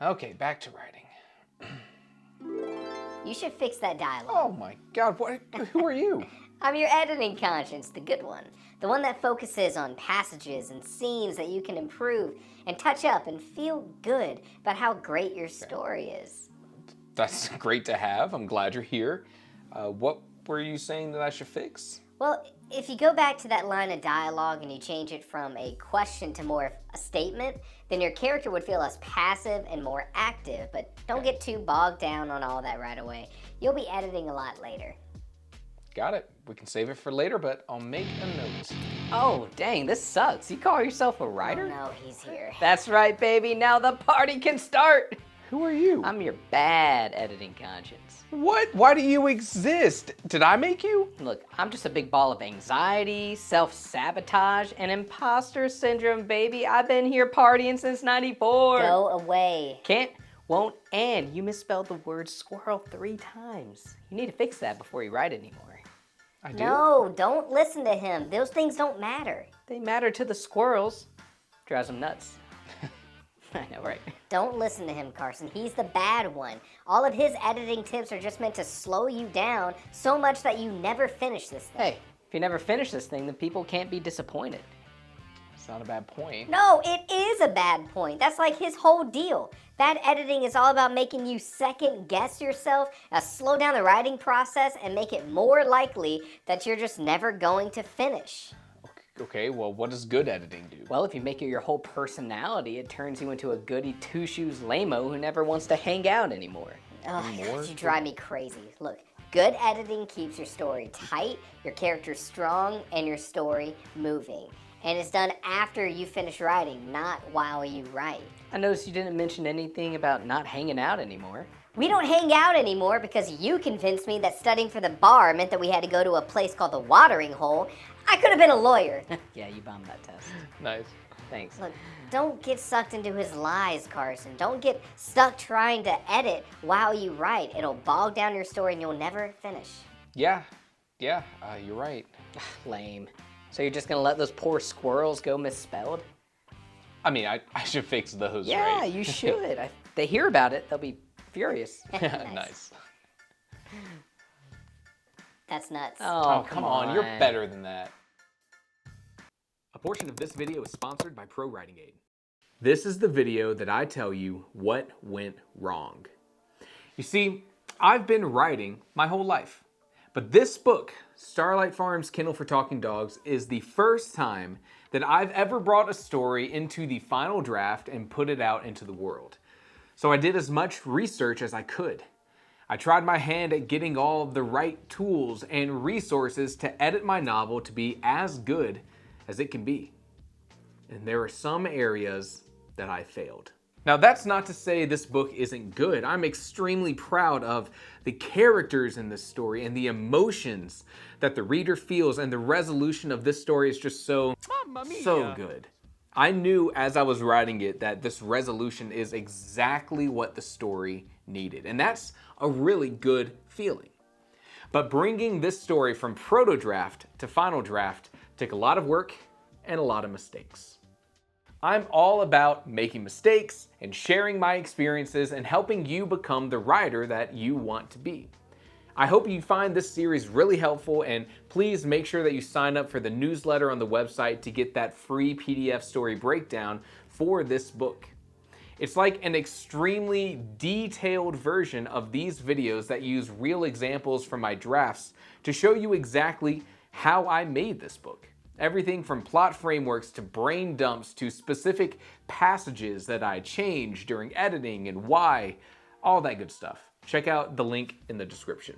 Okay, back to writing. You should fix that dialogue. Oh my god, who are you? I'm your editing conscience, the good one. The one that focuses on passages and scenes that you can improve and touch up and feel good about how great your story is. That's great to have. I'm glad you're here. What were you saying that I should fix? Well, if you go back to that line of dialogue and you change it from a question to more of a statement, then your character would feel less passive and more active, but don't get too bogged down on all that right away. You'll be editing a lot later. Got it. We can save it for later, but I'll make a note. Oh, dang, this sucks. You call yourself a Oh writer? no, he's here. That's right, baby. Now the party can start. Who are you? I'm your bad editing conscience. What? Why do you exist? Did I make you? Look, I'm just a big ball of anxiety, self-sabotage, and imposter syndrome, baby. I've been here partying since '94. Go away. Can't, won't, and you misspelled the word squirrel 3 times. You need to fix that before you write anymore. I do. No, don't listen to him. Those things don't matter. They matter to the squirrels. Drives them nuts. I know, right? Don't listen to him, Carson. He's the bad one. All of his editing tips are just meant to slow you down so much that you never finish this thing. Hey, if you never finish this thing, then people can't be disappointed. It's not a bad point. No, it is a bad point. That's like his whole deal. Bad editing is all about making you second guess yourself, slow down the writing process, and make it more likely that you're just never going to finish. Okay, well, what does good editing do? Well, if you make it your whole personality, it turns you into a goody two-shoes lame-o who never wants to hang out anymore. Oh, God, you drive me crazy. Look, good editing keeps your story tight, your character strong, and your story moving. And it's done after you finish writing, not while you write. I noticed you didn't mention anything about not hanging out anymore. We don't hang out anymore because you convinced me that studying for the bar meant that we had to go to a place called the watering hole. I could have been a lawyer. Yeah, you bombed that test. Nice. Thanks. Look, don't get sucked into his lies, Carson. Don't get stuck trying to edit while you write. It'll bog down your story and you'll never finish. Yeah, you're right. Lame. So you're just gonna let those poor squirrels go misspelled? I mean, I should fix those, Yeah, right? you should. If they hear about it, they'll be furious. Nice. That's nuts. Oh, come on, you're better than that. A portion of this video is sponsored by Pro Writing Aid. This is the video that I tell you what went wrong. You see, I've been writing my whole life, but this book, Starlight Farm's Kennel for Talking Dogs, is the first time that I've ever brought a story into the final draft and put it out into the world. So I did as much research as I could. I tried my hand at getting all of the right tools and resources to edit my novel to be as good as it can be. And there are some areas that I failed. Now, that's not to say this book isn't good. I'm extremely proud of the characters in this story and the emotions that the reader feels, and the resolution of this story is just so good. I knew as I was writing it that this resolution is exactly what the story needed, and that's a really good feeling. But bringing this story from Protodraft to Final Draft took a lot of work and a lot of mistakes. I'm all about making mistakes and sharing my experiences and helping you become the writer that you want to be. I hope you find this series really helpful, and please make sure that you sign up for the newsletter on the website to get that free PDF story breakdown for this book. It's like an extremely detailed version of these videos that use real examples from my drafts to show you exactly how I made this book. Everything from plot frameworks to brain dumps to specific passages that I changed during editing and why, all that good stuff. Check out the link in the description.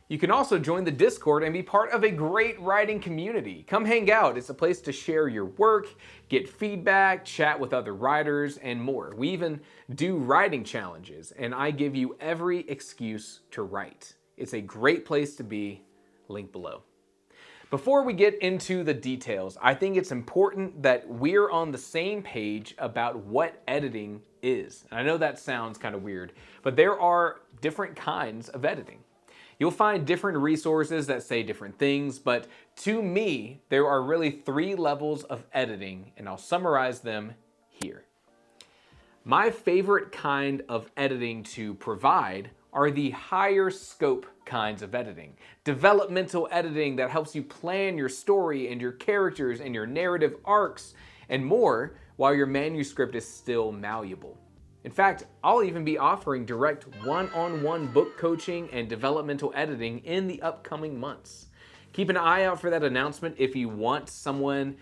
You can also join the Discord and be part of a great writing community. Come hang out. It's a place to share your work, get feedback, chat with other writers, and more. We even do writing challenges, and I give you every excuse to write. It's a great place to be. Link below. Before we get into the details, I think it's important that we're on the same page about what editing is. And I know that sounds kind of weird, but there are different kinds of editing. You'll find different resources that say different things, but to me, there are really 3 levels of editing, and I'll summarize them here. My favorite kind of editing to provide are the higher scope kinds of editing. Developmental editing that helps you plan your story and your characters and your narrative arcs and more while your manuscript is still malleable. In fact, I'll even be offering direct one-on-one book coaching and developmental editing in the upcoming months. Keep an eye out for that announcement if you want someone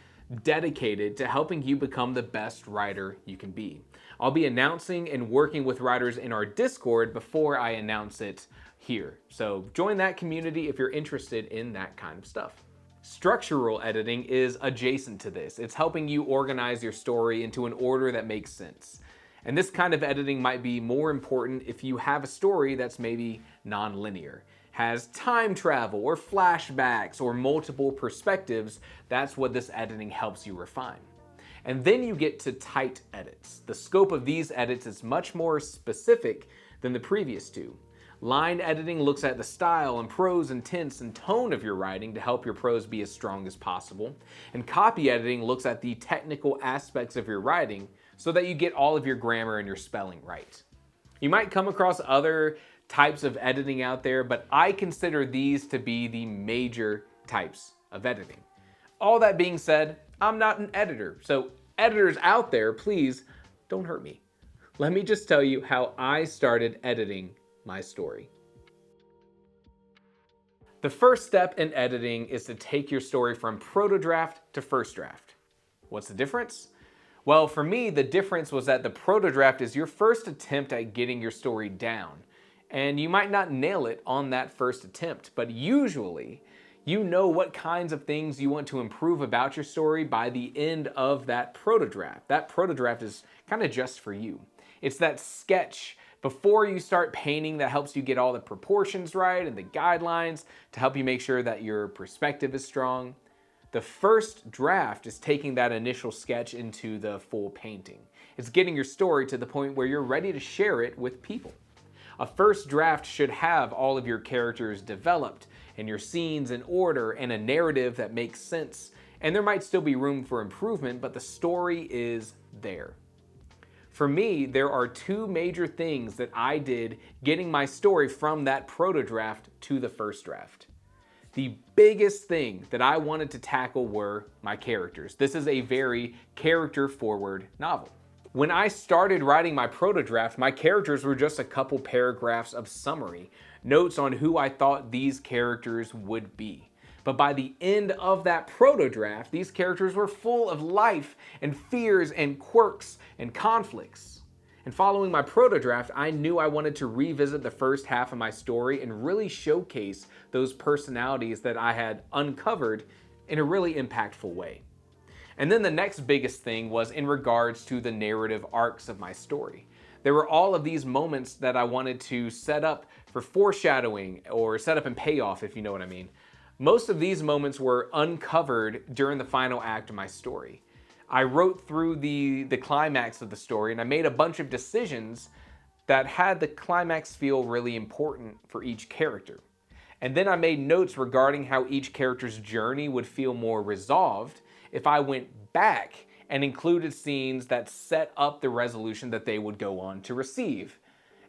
dedicated to helping you become the best writer you can be. I'll be announcing and working with writers in our Discord before I announce it here. So join that community if you're interested in that kind of stuff. Structural editing is adjacent to this. It's helping you organize your story into an order that makes sense. And this kind of editing might be more important if you have a story that's maybe non-linear, has time travel or flashbacks or multiple perspectives. That's what this editing helps you refine. And then you get to tight edits. The scope of these edits is much more specific than the previous two. Line editing looks at the style and prose and tense and tone of your writing to help your prose be as strong as possible. And copy editing looks at the technical aspects of your writing so that you get all of your grammar and your spelling right. You might come across other types of editing out there, but I consider these to be the major types of editing. All that being said, I'm not an editor, so editors out there, please don't hurt me. Let me just tell you how I started editing my story. The first step in editing is to take your story from protodraft to first draft. What's the difference? Well, for me, the difference was that the protodraft is your first attempt at getting your story down. And you might not nail it on that first attempt, but usually you know what kinds of things you want to improve about your story by the end of that protodraft. That protodraft is kind of just for you. It's that sketch before you start painting that helps you get all the proportions right and the guidelines to help you make sure that your perspective is strong. The first draft is taking that initial sketch into the full painting. It's getting your story to the point where you're ready to share it with people. A first draft should have all of your characters developed and your scenes in order and a narrative that makes sense. And there might still be room for improvement, but the story is there. For me, there are two major things that I did getting my story from that protodraft to the first draft. The biggest thing that I wanted to tackle were my characters. This is a very character-forward novel. When I started writing my protodraft, my characters were just a couple paragraphs of summary, notes on who I thought these characters would be. But by the end of that protodraft, these characters were full of life and fears and quirks and conflicts. And following my protodraft, I knew I wanted to revisit the first half of my story and really showcase those personalities that I had uncovered in a really impactful way. And then the next biggest thing was in regards to the narrative arcs of my story. There were all of these moments that I wanted to set up for foreshadowing or set up and payoff, if you know what I mean. Most of these moments were uncovered during the final act of my story. I wrote through the climax of the story and I made a bunch of decisions that had the climax feel really important for each character. And then I made notes regarding how each character's journey would feel more resolved if I went back and included scenes that set up the resolution that they would go on to receive.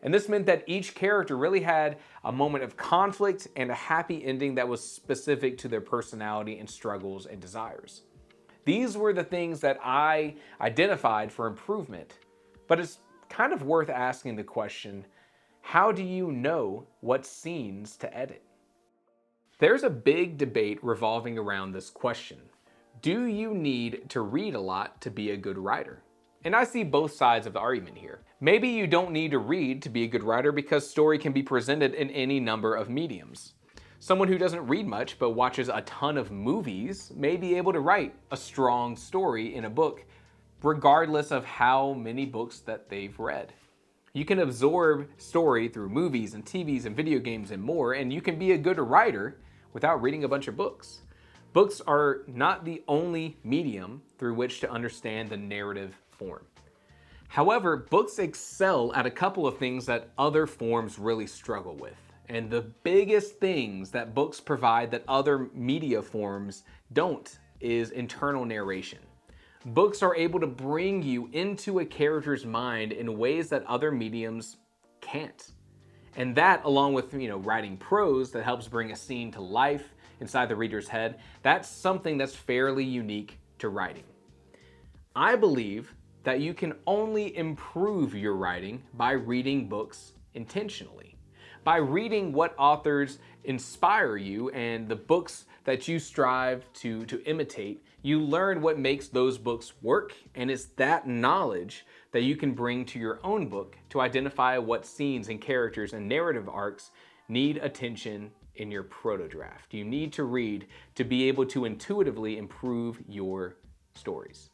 And this meant that each character really had a moment of conflict and a happy ending that was specific to their personality and struggles and desires. These were the things that I identified for improvement. But it's kind of worth asking the question, how do you know what scenes to edit? There's a big debate revolving around this question. Do you need to read a lot to be a good writer? And I see both sides of the argument here. Maybe you don't need to read to be a good writer because story can be presented in any number of mediums. Someone who doesn't read much but watches a ton of movies may be able to write a strong story in a book, regardless of how many books that they've read. You can absorb story through movies and TVs and video games and more, and you can be a good writer without reading a bunch of books. Books are not the only medium through which to understand the narrative form. However, books excel at a couple of things that other forms really struggle with. And the biggest things that books provide that other media forms don't is internal narration. Books are able to bring you into a character's mind in ways that other mediums can't. And that, along with writing prose that helps bring a scene to life inside the reader's head, that's something that's fairly unique to writing. I believe that you can only improve your writing by reading books intentionally, by reading what authors inspire you and the books that you strive to imitate. You learn what makes those books work, and it's that knowledge that you can bring to your own book to identify what scenes and characters and narrative arcs need attention in your protodraft. You need to read to be able to intuitively improve your stories.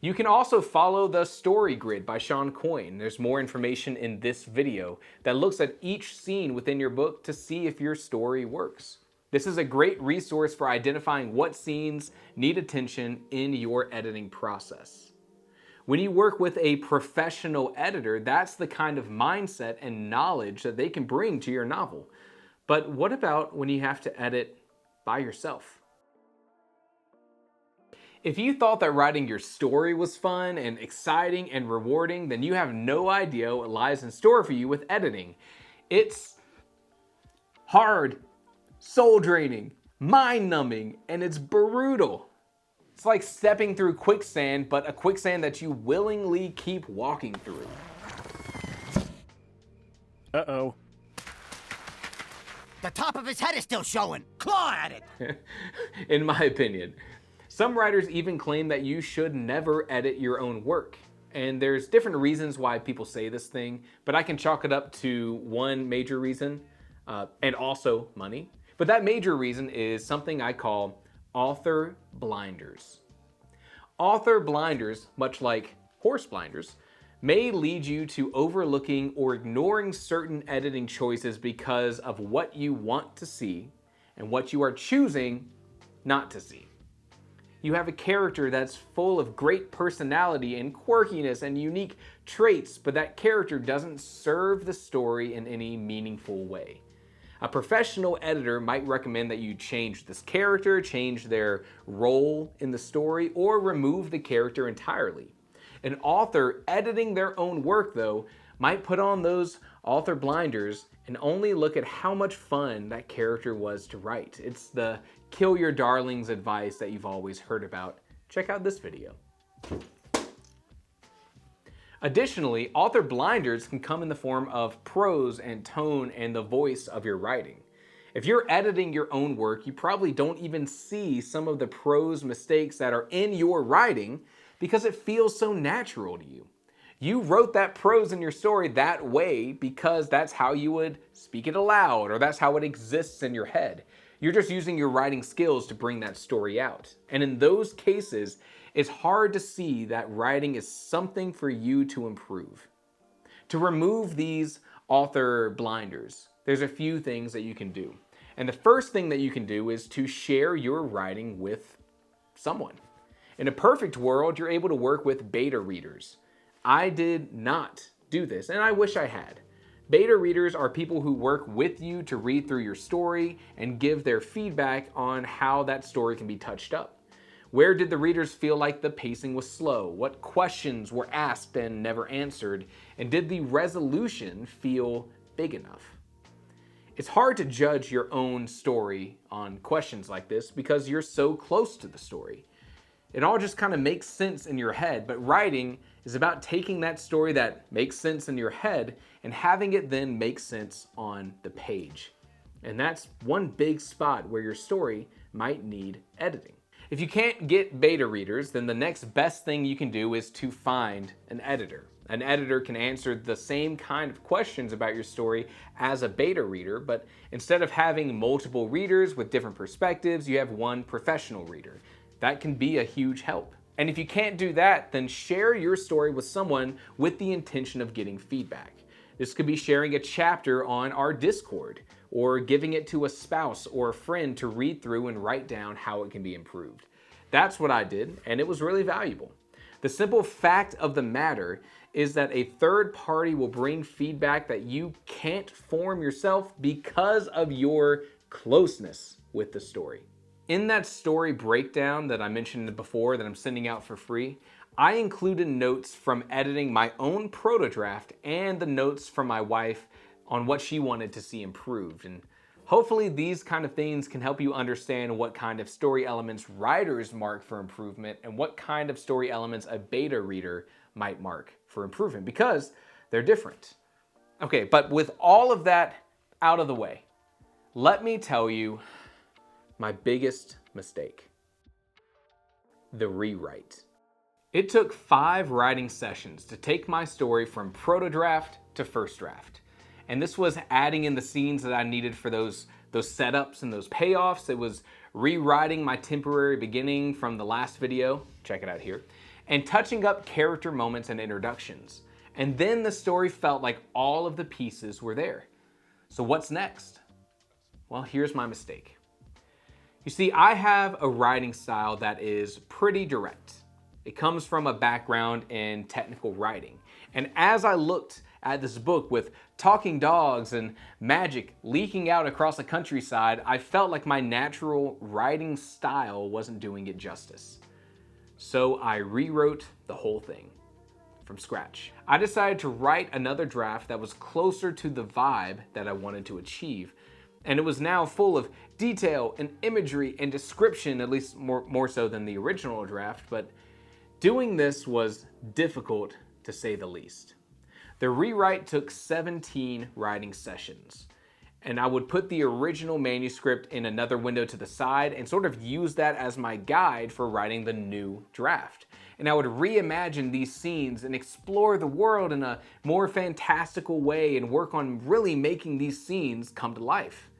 You can also follow the story grid by Sean Coyne. There's more information in this video that looks at each scene within your book to see if your story works. This is a great resource for identifying what scenes need attention in your editing process. When you work with a professional editor, that's the kind of mindset and knowledge that they can bring to your novel. But what about when you have to edit by yourself? If you thought that writing your story was fun and exciting and rewarding, then you have no idea what lies in store for you with editing. It's hard, soul-draining, mind-numbing, and it's brutal. It's like stepping through quicksand, but a quicksand that you willingly keep walking through. Uh-oh. The top of his head is still showing. Claw at it! In my opinion. Some writers even claim that you should never edit your own work. And there's different reasons why people say this thing, but I can chalk it up to one major reason, and also money. But that major reason is something I call author blinders. Author blinders, much like horse blinders, may lead you to overlooking or ignoring certain editing choices because of what you want to see and what you are choosing not to see. You have a character that's full of great personality and quirkiness and unique traits, but that character doesn't serve the story in any meaningful way. A professional editor might recommend that you change this character, change their role in the story, or remove the character entirely. An author editing their own work, though, might put on those author blinders and only look at how much fun that character was to write. It's the kill your darlings advice that you've always heard about. Check out this video. Additionally, author blinders can come in the form of prose and tone and the voice of your writing. If you're editing your own work, you probably don't even see some of the prose mistakes that are in your writing because it feels so natural to you. You wrote that prose in your story that way because that's how you would speak it aloud, or that's how it exists in your head. You're just using your writing skills to bring that story out. And in those cases, it's hard to see that writing is something for you to improve. To remove these author blinders, there's a few things that you can do. And the first thing that you can do is to share your writing with someone. In a perfect world, you're able to work with beta readers. I did not do this, and I wish I had. Beta readers are people who work with you to read through your story and give their feedback on how that story can be touched up. Where did the readers feel like the pacing was slow? What questions were asked and never answered? And did the resolution feel big enough? It's hard to judge your own story on questions like this because you're so close to the story. It all just kind of makes sense in your head, but writing is about taking that story that makes sense in your head and having it then make sense on the page. And that's one big spot where your story might need editing. If you can't get beta readers, then the next best thing you can do is to find an editor. An editor can answer the same kind of questions about your story as a beta reader, but instead of having multiple readers with different perspectives, you have one professional reader. That can be a huge help. And if you can't do that, then share your story with someone with the intention of getting feedback. This could be sharing a chapter on our Discord, or giving it to a spouse or a friend to read through and write down how it can be improved. That's what I did, and it was really valuable. The simple fact of the matter is that a third party will bring feedback that you can't form yourself because of your closeness with the story. In that story breakdown that I mentioned before that I'm sending out for free, I included notes from editing my own Protodraft and the notes from my wife on what she wanted to see improved. And hopefully these kind of things can help you understand what kind of story elements writers mark for improvement and what kind of story elements a beta reader might mark for improvement, because they're different. Okay, but with all of that out of the way, let me tell you my biggest mistake: the rewrite. It took 5 writing sessions to take my story from Protodraft to first draft. And this was adding in the scenes that I needed for those setups and those payoffs. It was rewriting my temporary beginning from the last video, check it out here, and touching up character moments and introductions. And then the story felt like all of the pieces were there. So what's next? Well, here's my mistake. You see, I have a writing style that is pretty direct. It comes from a background in technical writing. And as I looked at this book with talking dogs and magic leaking out across the countryside, I felt like my natural writing style wasn't doing it justice. So I rewrote the whole thing from scratch. I decided to write another draft that was closer to the vibe that I wanted to achieve. And it was now full of detail and imagery and description, at least more so than the original draft, but doing this was difficult to say the least. The rewrite took 17 writing sessions, and I would put the original manuscript in another window to the side and sort of use that as my guide for writing the new draft. And I would reimagine these scenes and explore the world in a more fantastical way and work on really making these scenes come to life.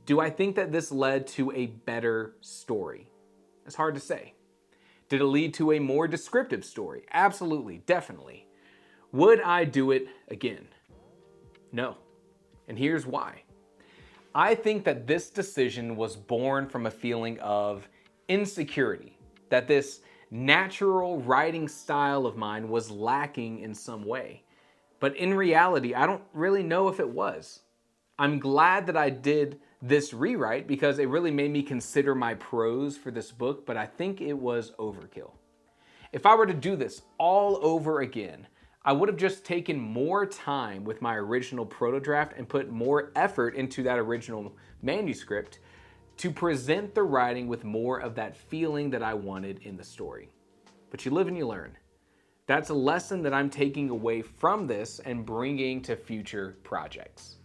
Do I think that this led to a better story? It's hard to say. Did it lead to a more descriptive story? Absolutely, definitely. Would I do it again? No. And here's why. I think that this decision was born from a feeling of insecurity, that this natural writing style of mine was lacking in some way. But in reality, I don't really know if it was. I'm glad that I did this rewrite because it really made me consider my prose for this book, but I think it was overkill. If I were to do this all over again, I would have just taken more time with my original Protodraft and put more effort into that original manuscript to present the writing with more of that feeling that I wanted in the story. But you live and you learn. That's a lesson that I'm taking away from this and bringing to future projects.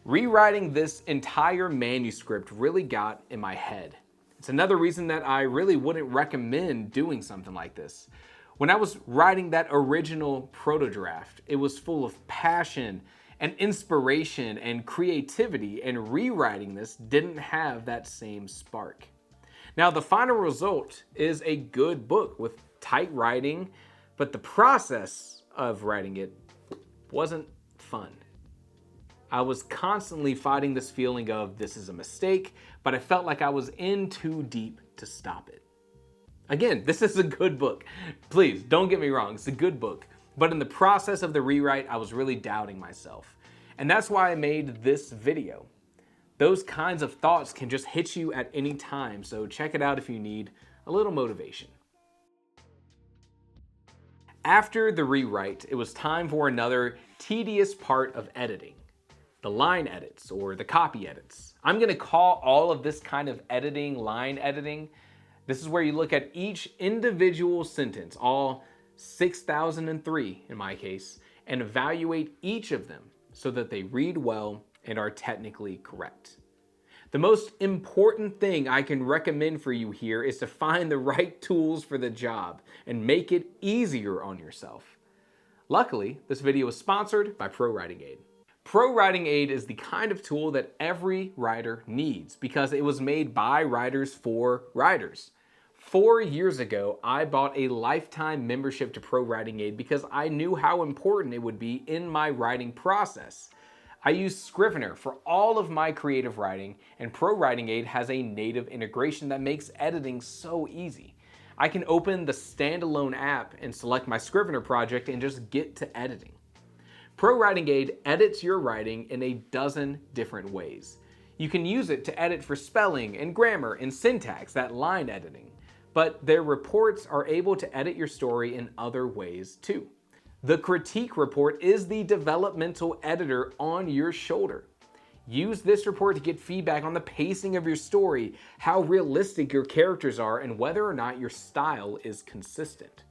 Rewriting this entire manuscript really got in my head. It's another reason that I really wouldn't recommend doing something like this. When I was writing that original Protodraft, it was full of passion and inspiration and creativity, and rewriting this didn't have that same spark. Now, the final result is a good book with tight writing, but the process of writing it wasn't fun. I was constantly fighting this feeling of this is a mistake, but I felt like I was in too deep to stop it. Again, this is a good book. Please, don't get me wrong, it's a good book. But in the process of the rewrite, I was really doubting myself. And that's why I made this video. Those kinds of thoughts can just hit you at any time, so check it out if you need a little motivation. After the rewrite, it was time for another tedious part of editing. The line edits or the copy edits. I'm gonna call all of this kind of editing line editing. This is where you look at each individual sentence, all 6,003 in my case, and evaluate each of them so that they read well and are technically correct. The most important thing I can recommend for you here is to find the right tools for the job and make it easier on yourself. Luckily, this video is sponsored by Pro Writing Aid. Pro Writing Aid is the kind of tool that every writer needs because it was made by writers for writers. 4 years ago, I bought a lifetime membership to Pro Writing Aid because I knew how important it would be in my writing process. I use Scrivener for all of my creative writing, and Pro Writing Aid has a native integration that makes editing so easy. I can open the standalone app and select my Scrivener project and just get to editing. Pro Writing Aid edits your writing in a dozen different ways. You can use it to edit for spelling and grammar and syntax, that line editing. But their reports are able to edit your story in other ways too. The critique report is the developmental editor on your shoulder. Use this report to get feedback on the pacing of your story, how realistic your characters are, and whether or not your style is consistent.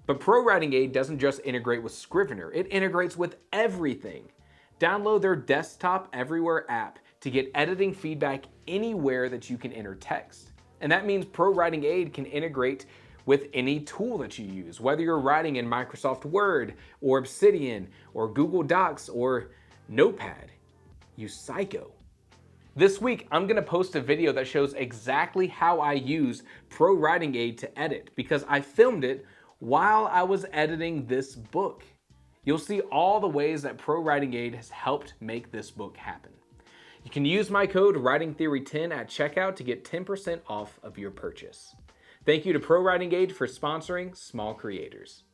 But Pro Writing Aid doesn't just integrate with Scrivener, it integrates with everything. Download their Desktop Everywhere app to get editing feedback anywhere that you can enter text. And that means Pro Writing Aid can integrate with any tool that you use, whether you're writing in Microsoft Word or Obsidian or Google Docs or Notepad. Use Psycho. This week, I'm gonna post a video that shows exactly how I use Pro Writing Aid to edit because I filmed it while I was editing this book. You'll see all the ways that Pro Writing Aid has helped make this book happen. You can use my code WritingTheory10 at checkout to get 10% off of your purchase. Thank you to Pro Writing Aid for sponsoring small creators.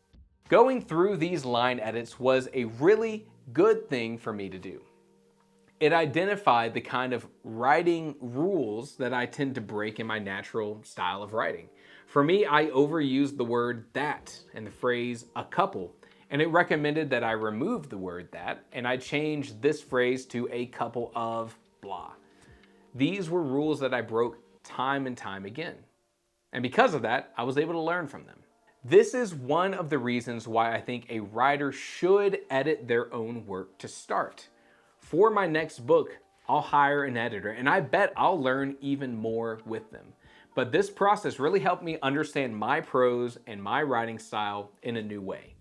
Going through these line edits was a really good thing for me to do. It identified the kind of writing rules that I tend to break in my natural style of writing. For me, I overused the word that and the phrase a couple, and it recommended that I remove the word that and I change this phrase to a couple of blah. These were rules that I broke time and time again. And because of that, I was able to learn from them. This is one of the reasons why I think a writer should edit their own work to start. For my next book, I'll hire an editor, and I bet I'll learn even more with them. But this process really helped me understand my prose and my writing style in a new way.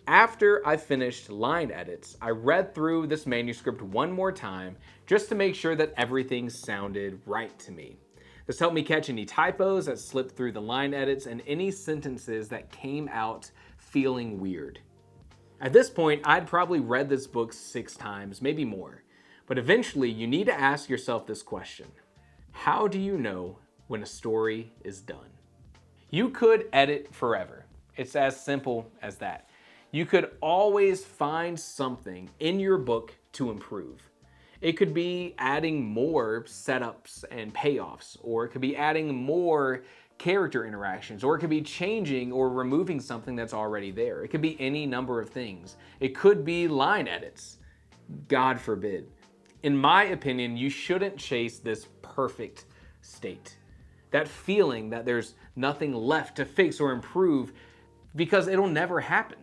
After I finished line edits, I read through this manuscript one more time just to make sure that everything sounded right to me. This helped me catch any typos that slipped through the line edits and any sentences that came out feeling weird. At this point, I'd probably read this book 6 times, maybe more. But eventually, you need to ask yourself this question. How do you know when a story is done? You could edit forever. It's as simple as that. You could always find something in your book to improve. It could be adding more setups and payoffs, or it could be adding more character interactions, or it could be changing or removing something that's already there. It could be any number of things. It could be line edits. God forbid. In my opinion, you shouldn't chase this perfect state. That feeling that there's nothing left to fix or improve because it'll never happen.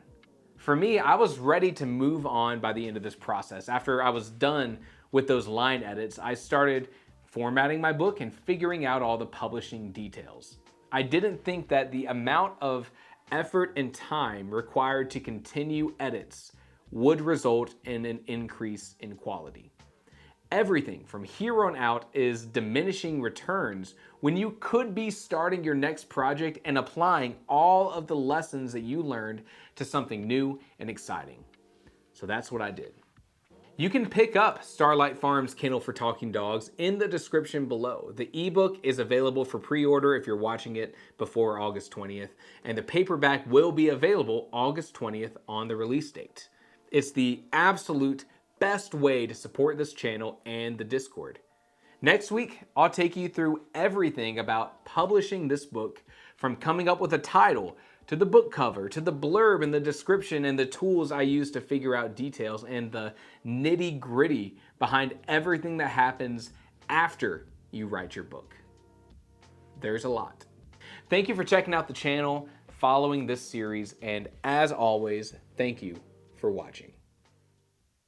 For me, I was ready to move on by the end of this process. After I was done with those line edits, I started formatting my book and figuring out all the publishing details. I didn't think that the amount of effort and time required to continue edits would result in an increase in quality. Everything from here on out is diminishing returns when you could be starting your next project and applying all of the lessons that you learned to something new and exciting. So that's what I did. You can pick up Starlight Farms Kennel for Talking Dogs in the description below. The ebook is available for pre-order if you're watching it before August 20th, and the paperback will be available August 20th on the release date. It's the absolute best way to support this channel and the Discord. Next week, I'll take you through everything about publishing this book, from coming up with a title, to the book cover, to the blurb and the description and the tools I use to figure out details, and the nitty-gritty behind everything that happens after you write your book. There's a lot. Thank you for checking out the channel, following this series, and as always, thank you for watching.